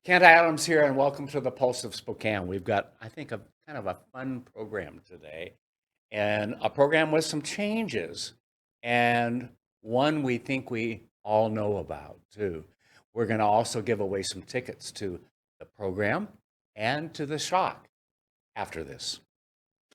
Kent Adams here, and welcome to the Pulse of Spokane. We've got, I think, a kind of a fun program today, and a program with some changes, and one we think we all know about, too. We're going to also give away some tickets to the program and to the shock after this.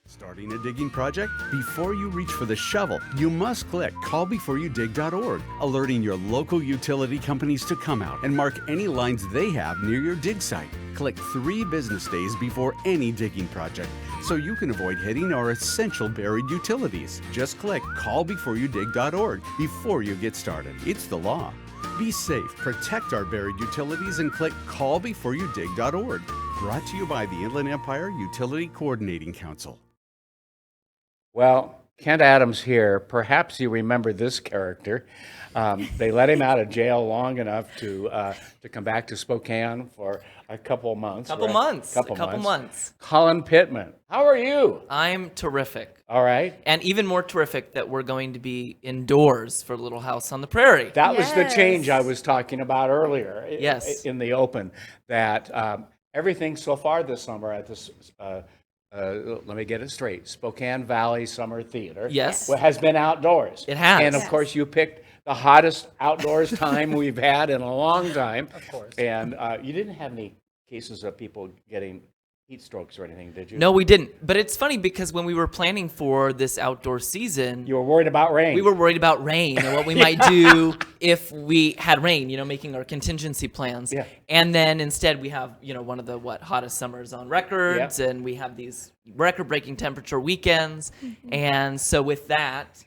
Starting a digging project? Before you reach for the shovel, you must click callbeforeyoudig.org, alerting your local utility companies to come out and mark any lines they have near your dig site. Click 3 business days before any digging project so you can avoid hitting our essential buried utilities. Just click callbeforeyoudig.org before you get started. It's the law. Be safe, protect our buried utilities, and click callbeforeyoudig.org. Brought to you by the Inland Empire Utility Coordinating Council. Well, Kent Adams here. Perhaps you remember this character. They let him out of jail long enough to come back to Spokane for a couple months. Couple months. Collin Pittman, how are you? I'm terrific. All right. And even more terrific that we're going to be indoors for Little House on the Prairie. That was the change I was talking about earlier. Yes. In the open, that everything so far this summer at this. Let me get it straight. Spokane Valley Summer Theatre. Yes. Has been outdoors. It has. And of course, you picked the hottest outdoors time we've had in a long time. Of course. And you didn't have any cases of people getting heat strokes or anything, did you? No, we didn't. But it's funny because when we were planning for this outdoor season, You were worried about rain. we were worried about rain and what we might do if we had rain, making our contingency plans. Yeah. And then instead we have, one of the hottest summers on records, and we have these record-breaking temperature weekends. And so with that,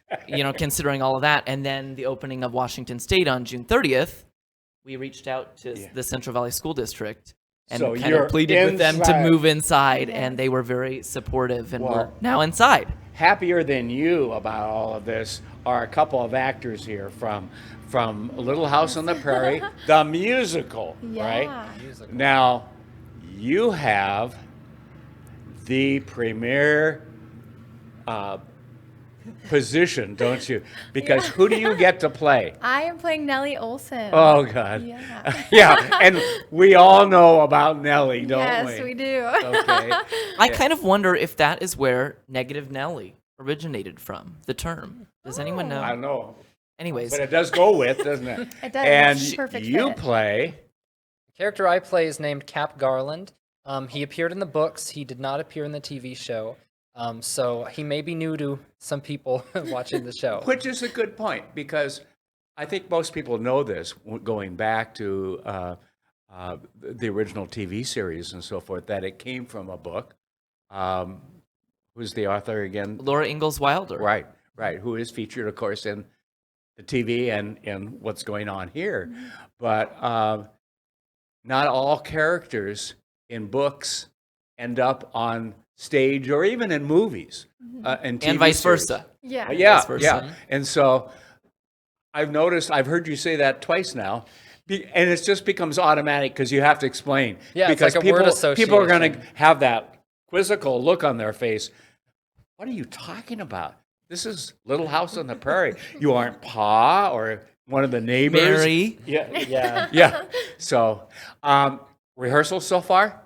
considering all of that, and then the opening of Washington State on June 30th, we reached out to the Central Valley School District and So kind you're of pleaded with them to inside. move inside, and they were very supportive, and we're now inside. Happier than you about all of this are a couple of actors here from Little House on the Prairie, the musical, right? Musical. Now, you have the premier position, don't you? Because who do you get to play? I am playing Nellie Olson. Oh, God. Yeah. Yeah, and we all know about Nellie, don't we? Yes, we do. Okay. I kind of wonder if that is where Negative Nelly originated from, the term. Does anyone know? I don't know. Anyways, But it does go with, doesn't it? It does. And It's a perfect you fit. play... The character I play is named Cap Garland. He appeared in the books. He did not appear in the TV show. So he may be new to some people watching the show. Which is a good point, because I think most people know this, going back to the original TV series and so forth, that it came from a book. Who's the author again? Laura Ingalls Wilder. Right, who is featured, of course, in the TV and what's going on here. But not all characters in books end up on stage or even in movies and TV And vice series. versa. Yeah. Yeah, versa. yeah. And so I've heard you say that twice now, and it just becomes automatic because you have to explain. Yeah, it's because like a word people are going to association. have that quizzical look on their face. What are you talking about? This is Little House on the Prairie. You aren't Pa or one of the neighbors. Mary. Yeah, Yeah. yeah. So, rehearsals so far?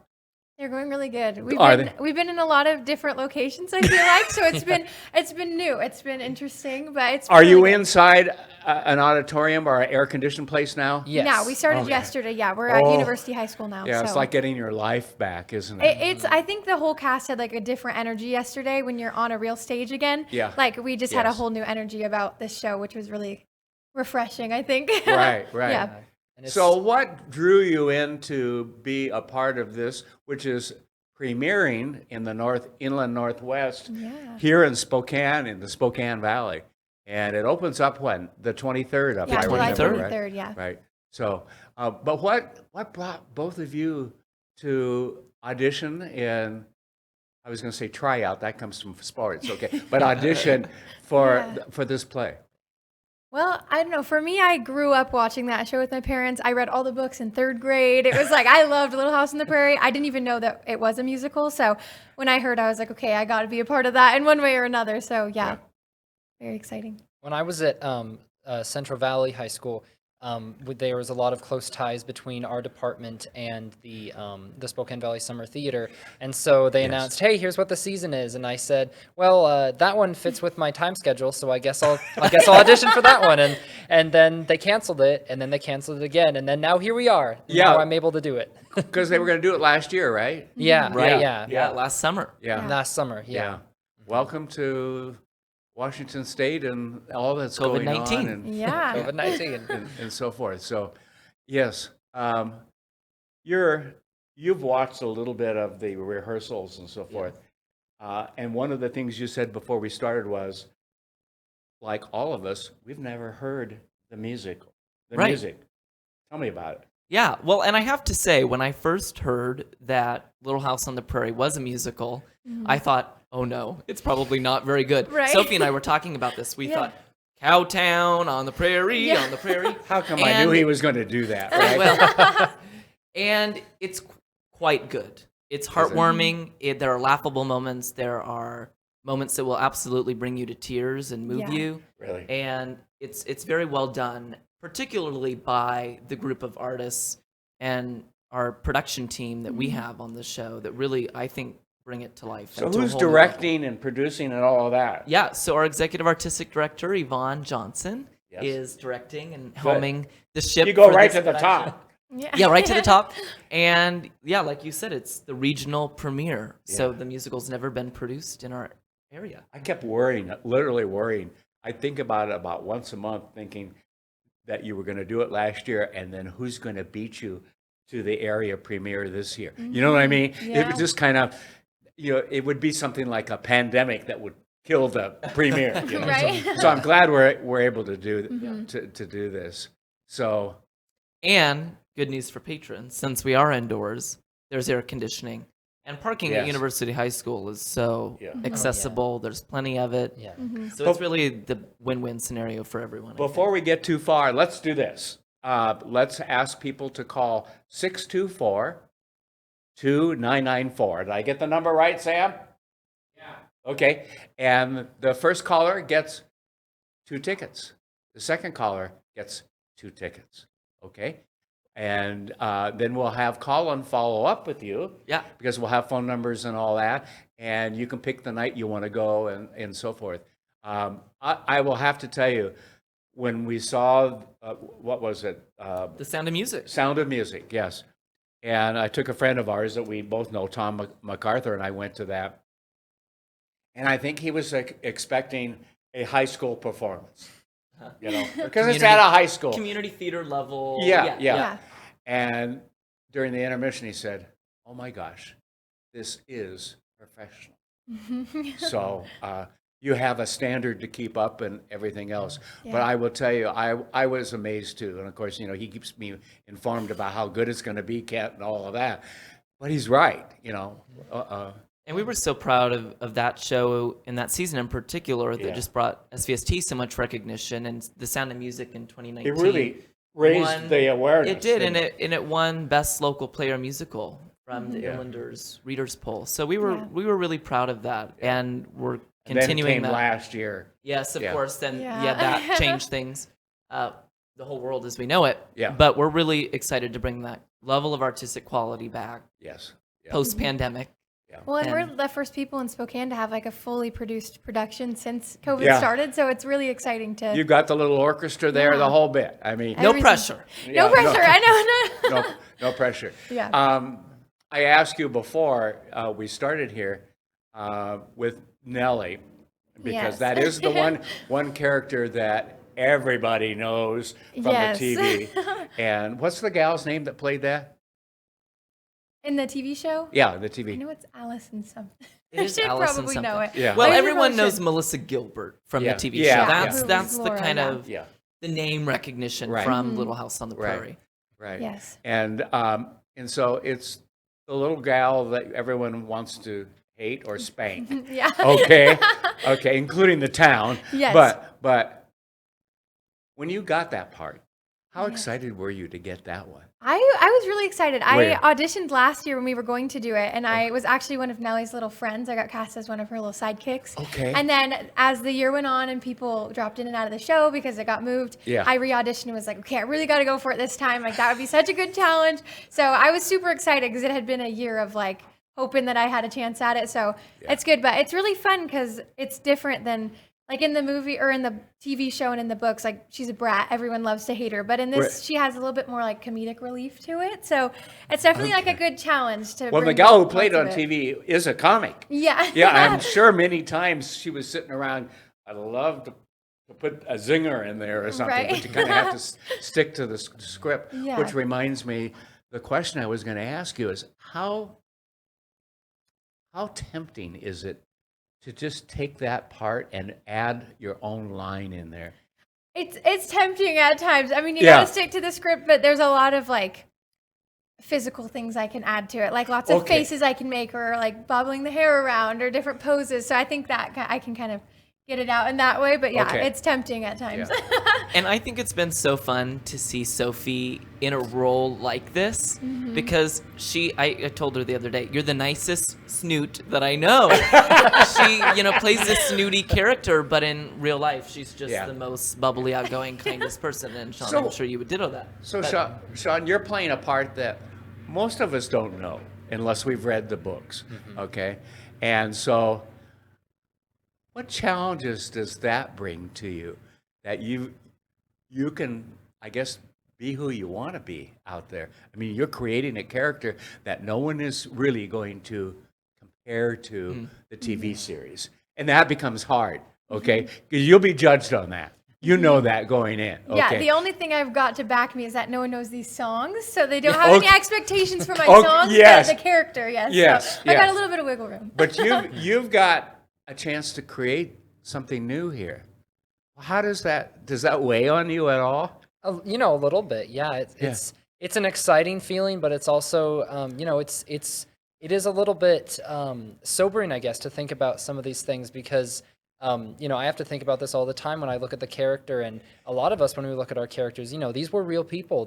They're going really good. We've been in a lot of different locations, I feel like, so it's been new. It's been interesting, but it's Are really you good. inside an auditorium or an air-conditioned place now? Yes. Yeah, we started Okay. yesterday. Yeah, we're at Oh. University High School now. Yeah, so. it's like getting your life back, isn't it? It's. I think the whole cast had like a different energy yesterday when you're on a real stage again. Yeah. Like we just had a Yes. whole new energy about this show, which was really refreshing, I think. Right. Yeah. And it's, So what drew you in to be a part of this, which is premiering in the inland Northwest Yeah. here in Spokane, in the Spokane Valley? And it opens up when? The 23rd, if Yeah, I July remember, 23rd, right? yeah. Right. So, but what brought both of you to audition in, I was going to say tryout, that comes from sports, okay, but audition for this play? Well, I don't know. For me, I grew up watching that show with my parents. I read all the books in 3rd grade. It was like, I loved Little House on the Prairie. I didn't even know that it was a musical. So when I heard, I was like, okay, I got to be a part of that in one way or another. So yeah, very exciting. when I was at Central Valley High School, there was a lot of close ties between our department and the Spokane Valley Summer Theatre, and so they announced, "Hey, here's what the season is," and I said, "Well, that one fits with my time schedule, so I guess I'll audition for that one." And then they canceled it, and then they canceled it again, and then now here we are. Yeah. Now I'm able to do it. Because they were going to do it last year, right? Yeah, Right. yeah. Last summer. Yeah. Last summer, yeah. Welcome to Washington State and all that's going on. COVID-19. And, Yeah. COVID-19. and so forth. So, yes, you've watched a little bit of the rehearsals and so forth. And one of the things you said before we started was, like all of us, we've never heard the music. Right. Music. Tell me about it. Yeah, well, and I have to say, when I first heard that Little House on the Prairie was a musical, I thought, oh no, it's probably not very good. Right. Sophie and I were talking about this. We thought, Cowtown on the prairie, on the prairie. How come I knew he was going to do that, right? Well, and it's quite good. It's heartwarming. There are laughable moments. There are moments that will absolutely bring you to tears and move you. Really? And it's very well done, particularly by the group of artists and our production team that we have on the show that really, I think, bring it to life. So and to a who's whole new directing and producing and all of that? yeah, so our executive artistic director, Yvonne Johnson, Yes. is directing and helming the ship. You go for right this to the production. top. Yeah, right to the top. And yeah, like you said, it's the regional premiere. So Yeah. the musical's never been produced in our area. I kept worrying, literally worrying. I think about it about once a month, thinking that you were going to do it last year, and then who's going to beat you to the area premiere this year? You know what I mean? It Yeah. would just kind of, it would be something like a pandemic that would kill the premiere. Right. So I'm glad we're able to do to do this. So And good news for patrons, since we are indoors, there's air conditioning. And parking at Yes. University High School is so Yeah. accessible. There's plenty of it. Yeah. So it's really the win-win scenario for everyone. I think. before we get too far, let's do this. Let's ask people to call 624-2994. Did I get the number right, Sam? Yeah. Okay. And the first caller gets 2 tickets. The second caller gets 2 tickets. Okay. And then we'll have Collin follow up with you. Yeah. Because we'll have phone numbers and all that. And you can pick the night you want to go and so forth. I will have to tell you, when we saw, what was it? The Sound of Music. Sound of Music, yes. And I took a friend of ours that we both know, Tom MacArthur, and I went to that. And I think he was expecting a high school performance, because it's at a high school. Community theater level. Yeah. And during the intermission, he said, "Oh my gosh, this is professional." So you have a standard to keep up and everything else. But I will tell you, I was amazed too. And of course, he keeps me informed about how good it's going to be, Kat, and all of that. But he's right, And we were so proud of that show and that season in particular that Yeah. just brought SVST so much recognition, and the Sound of Music in 2019. It really raised won- the awareness. It did, didn't and it won Best Local Player Musical from the Yeah. Inlanders Readers Poll. So we were really proud of that, and we're And then it continuing came that. last year. Yes, of Yeah. course. Then Yeah. that changed things. The whole world as we know it. Yeah. But we're really excited to bring that level of artistic quality back Yes. Yeah. post-pandemic. Well, and we're And- the first people in Spokane to have like a fully produced production since COVID Yeah. started, so it's really exciting to. You got the little orchestra there, the whole bit. I mean, No Everything. pressure. no pressure. I know. no pressure. Yeah. I asked you before we started here with Nellie, because Yes. that is the one character that everybody knows from Yes. the TV. And what's the gal's name that played that? In the TV show. Yeah, the I TV. know it's Allison something. It is I should Allison probably know it. something. Yeah. Well, I should everyone probably knows should. Melissa Gilbert from Yeah. the TV Yeah. show. Yeah. That's Who's the Laura kind now. of Yeah, the name recognition Right. from Little House on the Right. Prairie. right. Yes. And so it's the little gal that everyone wants to hate or spank. Yeah. Okay, including the town. Yes. But when you got that part, How excited were you to get that one? I was really excited. Where? I auditioned last year when we were going to do it, and I was actually one of Nellie's little friends. I got cast as one of her little sidekicks. Okay. And then as the year went on and people dropped in and out of the show because it got moved, Yeah. I re-auditioned and was like, okay, I really got to go for it this time. Like, that would be such a good challenge. So I was super excited because it had been a year of like hoping that I had a chance at it. So it's good, but it's really fun because it's different than like in the movie or in the TV show and in the books, like she's a brat. Everyone loves to hate her. But in this, Right. she has a little bit more like comedic relief to it. So it's definitely like a good challenge to Well, the bring gal who parts played on of it. TV is a comic. Yeah. Yeah, I'm sure many times she was sitting around, I'd love to put a zinger in there or something, Right. but you kind of have to stick to the script. Yeah. Which reminds me, the question I was going to ask you is how tempting is it to just take that part and add your own line in there? It's tempting at times. I mean, you Yeah. gotta stick to the script, but there's a lot of like physical things I can add to it, like lots of Okay. faces I can make, or like bobbling the hair around, or different poses. So I think that I can kind of get it out in that way. But yeah, Okay. it's tempting at times. And I think it's been so fun to see Sophie in a role like this because I told her the other day, you're the nicest snoot that I know. She, plays this snooty character, but in real life, she's just Yeah. the most bubbly, outgoing, kindest person. And Sean, So- I'm sure you would ditto that. So, But- Sean, you're playing a part that most of us don't know unless we've read the books, okay? And so, what challenges does that bring to you that you can, I guess, be who you want to be out there? I mean, you're creating a character that no one is really going to compare to the TV series, and that becomes hard, okay? Because you'll be judged on that. You know that going in, okay? Yeah, the only thing I've got to back me is that no one knows these songs, so they don't have Okay. any expectations for my Okay, songs, yes. but the character, yes. Yes, So I got yes. a little bit of wiggle room. But you've got a chance to create something new here. How does that weigh on you at all? A little bit. Yeah, it's an exciting feeling, but it's also, it is a little bit sobering, I guess, to think about some of these things because, I have to think about this all the time when I look at the character, and a lot of us, when we look at our characters, these were real people.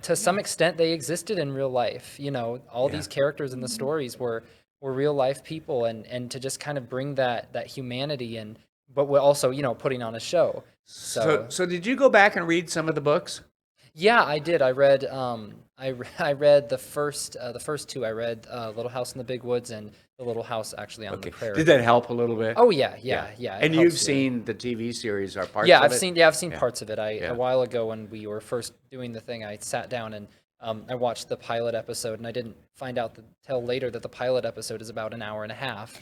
To some extent, they existed in real life. All these characters in the stories were real life people, and to just kind of bring that humanity and, but we're also, putting on a show. So did you go back and read some of the books? Yeah, I did. I read I read the first two. I read Little House in the Big Woods and The Little House actually on the Prairie. Did that help a little bit? Oh yeah. it And you've helps, seen the TV series or parts Yeah, of I've it? seen Yeah. parts of it. Yeah. A while ago when we were first doing the thing, I sat down and I watched the pilot episode, and I didn't find out till later that the pilot episode is about an hour and a half.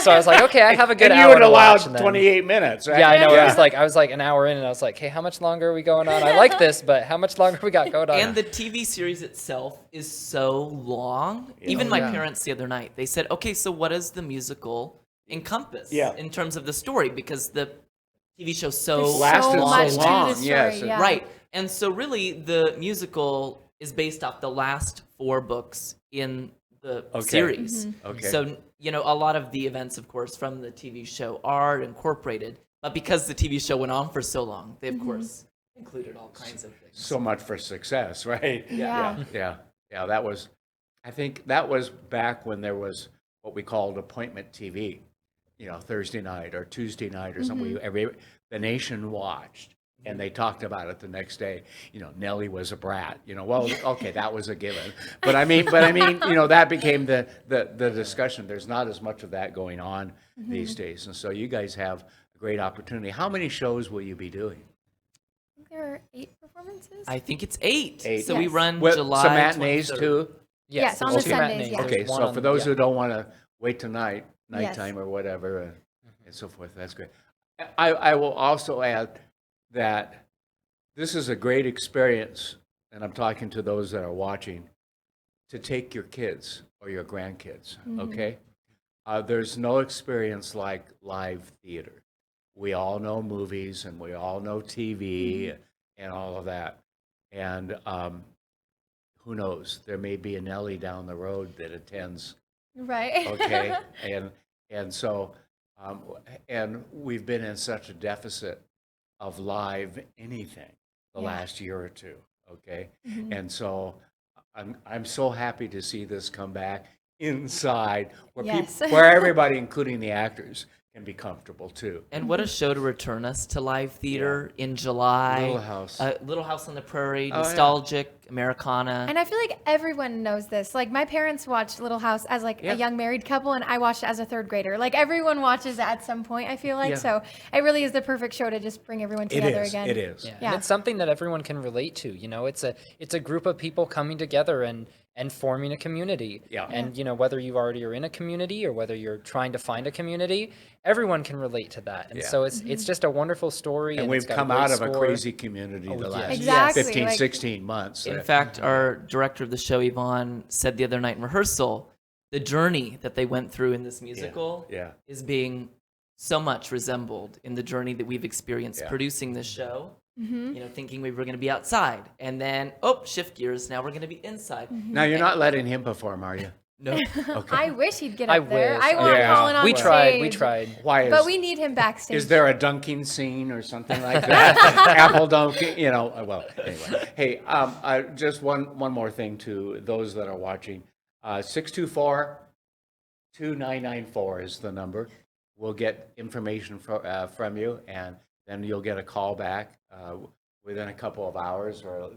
So I was like, okay, I have a good And you hour had to watch. allowed And then- 28 minutes, right? Yeah, I know. Yeah. I was like an hour in, and I was like, hey, how much longer are we going on? I like this, but how much longer we got going on? And the TV series itself is so long. Even my parents the other night, they said, okay, so what does the musical encompass in terms of the story? Because the TV show's so There's lasted so much to the long, story, yes. yeah. Right. And so really the musical is based off the last 4 books in the series. Okay. So, a lot of the events, of course, from the TV show are incorporated. But because the TV show went on for so long, they, of course, included all kinds of things. So much for success, right? Yeah. Yeah. I think that was back when there was what we called appointment TV, Thursday night or Tuesday night or something. The nation watched. And they talked about it the next day. Nellie was a brat. Well, okay, that was a given. But I mean, that became the discussion. There's not as much of that going on these days, and so you guys have a great opportunity. How many shows will you be doing? I think there are 8 performances. I think it's 8. 8. So we Yes. run Well, July some matinees 23rd. too. Yes, on there's the 2 Sundays, matinees. yeah. There's Okay, one so on- for those yeah. who don't want to wait till nighttime or whatever, and so forth, that's great. I will also add that this is a great experience, and I'm talking to those that are watching, to take your kids or your grandkids, okay? There's no experience like live theater. We all know movies, and we all know TV and all of that. And who knows? There may be a Nellie down the road that attends, Right. okay? and so, and we've been in such a deficit of live anything. the Yeah. last year or two. Okay, and so I'm so happy to see this come back inside where Yes. where everybody, including the actors, can be comfortable too. And what a show to return us to live theater in July. Little House. Little House on the Prairie, Oh, yeah. nostalgic, Americana. And I feel like everyone knows this. Like my parents watched Little House as like Yeah. a young married couple, and I watched it as a third grader. Like everyone watches it at some point, I feel like. Yeah. So it really is the perfect show to just bring everyone It together is. again. It is. Yeah. Yeah. And it's something that everyone can relate to. It's a group of people coming together and forming a community. Yeah. And whether you already are in a community or whether you're trying to find a community, everyone can relate to that. And Yeah. so it's just a wonderful story. And it's we've got come great out of a score. crazy community the yes. last Exactly, 15, like- 16 months. In fact, our director of the show, Yvonne, said the other night in rehearsal, the journey that they went through in this musical yeah. is being so much resembled in the journey that we've experienced Yeah. producing this show. Mm-hmm. Thinking we were going to be outside, and then shift gears. Now we're going to be inside. Now you're not letting him perform, are you? No, Okay. I wish he'd get I up there. wish. I want Yeah. Collin on We tried. We stage. tried. Why is But we need him backstage. Is there a dunking scene or something like that? Apple dunking, well, anyway. Hey, just one more thing to those that are watching. 624-2994 is the number. We'll get information from you, and then you'll get a call back within a couple of hours or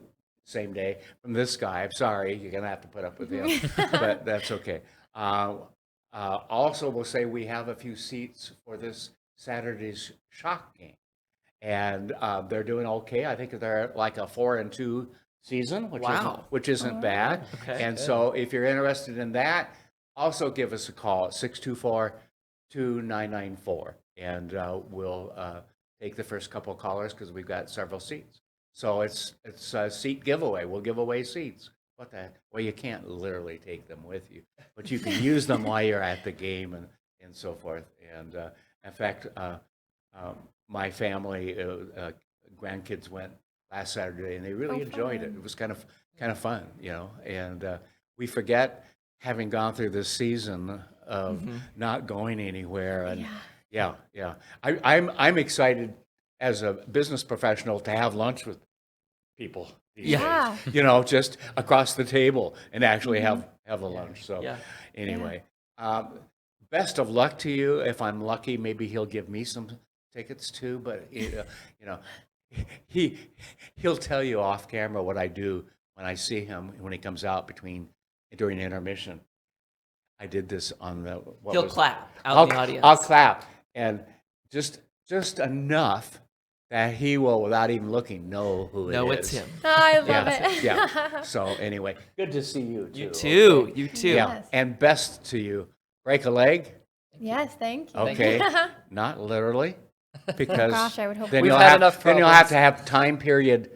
same day from this guy. I'm sorry, you're going to have to put up with him, but that's okay. Also, we'll say we have a few seats for this Saturday's Shock game, and they're doing okay. I think they're like a 4-2 season, Wow. which isn't bad. Okay, and good. so, if you're interested in that, also give us a call at 624-2994, and we'll take the first couple of callers because we've got several seats. So it's a seat giveaway. We'll give away seats. What the heck? Well, you can't literally take them with you, but you can use them while you're at the game and so forth. And in fact, my family, grandkids went last Saturday, and they really enjoyed it. fun. It was kind of fun, And we forget, having gone through this season of not going anywhere, and yeah. I'm excited as a business professional to have lunch with people these Yeah. days, just across the table and actually have a lunch. So Yeah. anyway, best of luck to you. If I'm lucky, maybe he'll give me some tickets too, but he'll tell you off camera what I do when I see him when he comes out during intermission. I did this on the he'll clap out in the audience. I'll clap, and just enough that he will, without even looking, know who it is. No, it's him. Oh, I love Yeah, it. yeah. So anyway, good to see you too. You too. okay? You too. Yeah, Yes. and best to you. Break a leg? Yes, thank you. Okay, not literally, because Gosh, I would hope then We've you'll had have enough then you'll have problems. to have time period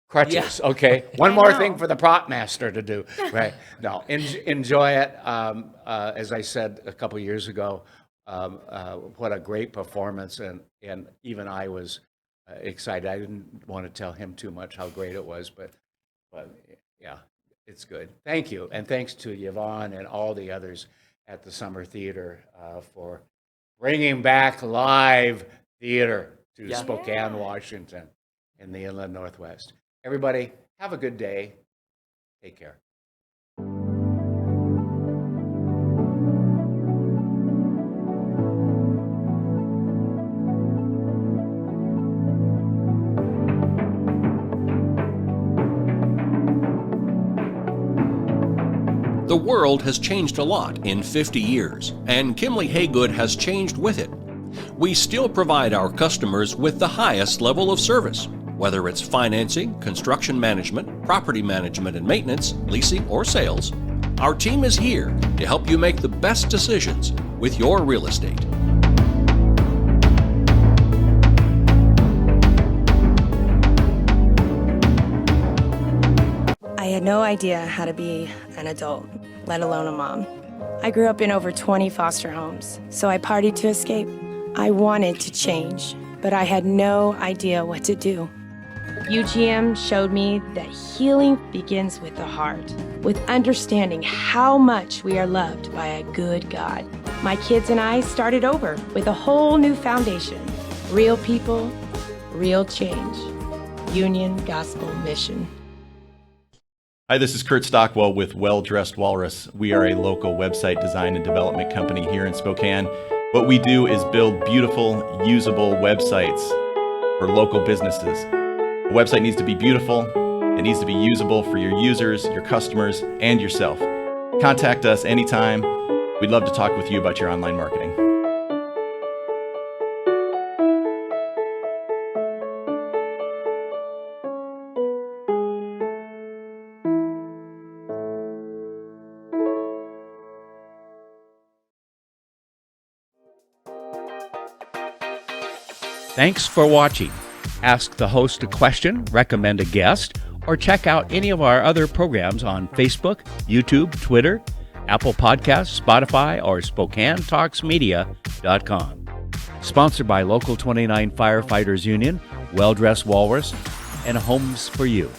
crutches. Yeah. Okay, one I more know. thing for the prop master to do. Right? No, enjoy it. As I said a couple years ago, what a great performance, and even I was excited. I didn't want to tell him too much how great it was, but yeah, it's good. Thank you, and thanks to Yvonne and all the others at the Summer Theater for bringing back live theater to Yeah. Spokane, Washington, in the Inland Northwest. Everybody, have a good day. Take care. The world has changed a lot in 50 years, and Kimley Haygood has changed with it. We still provide our customers with the highest level of service, whether it's financing, construction management, property management and maintenance, leasing, or sales. Our team is here to help you make the best decisions with your real estate. I had no idea how to be an adult, let alone a mom. I grew up in over 20 foster homes, so I partied to escape. I wanted to change, but I had no idea what to do. UGM showed me that healing begins with the heart, with understanding how much we are loved by a good God. My kids and I started over with a whole new foundation. Real people, real change. Union Gospel Mission. Hi, this is Kurt Stockwell with Well Dressed Walrus. We are a local website design and development company here in Spokane. What we do is build beautiful, usable websites for local businesses. A website needs to be beautiful, it needs to be usable for your users, your customers, and yourself. Contact us anytime. We'd love to talk with you about your online marketing. Thanks for watching. Ask the host a question, recommend a guest, or check out any of our other programs on Facebook, YouTube, Twitter, Apple Podcasts, Spotify, or SpokaneTalksMedia.com. Sponsored by Local 29 Firefighters Union, Well Dressed Walrus, and Homes for You.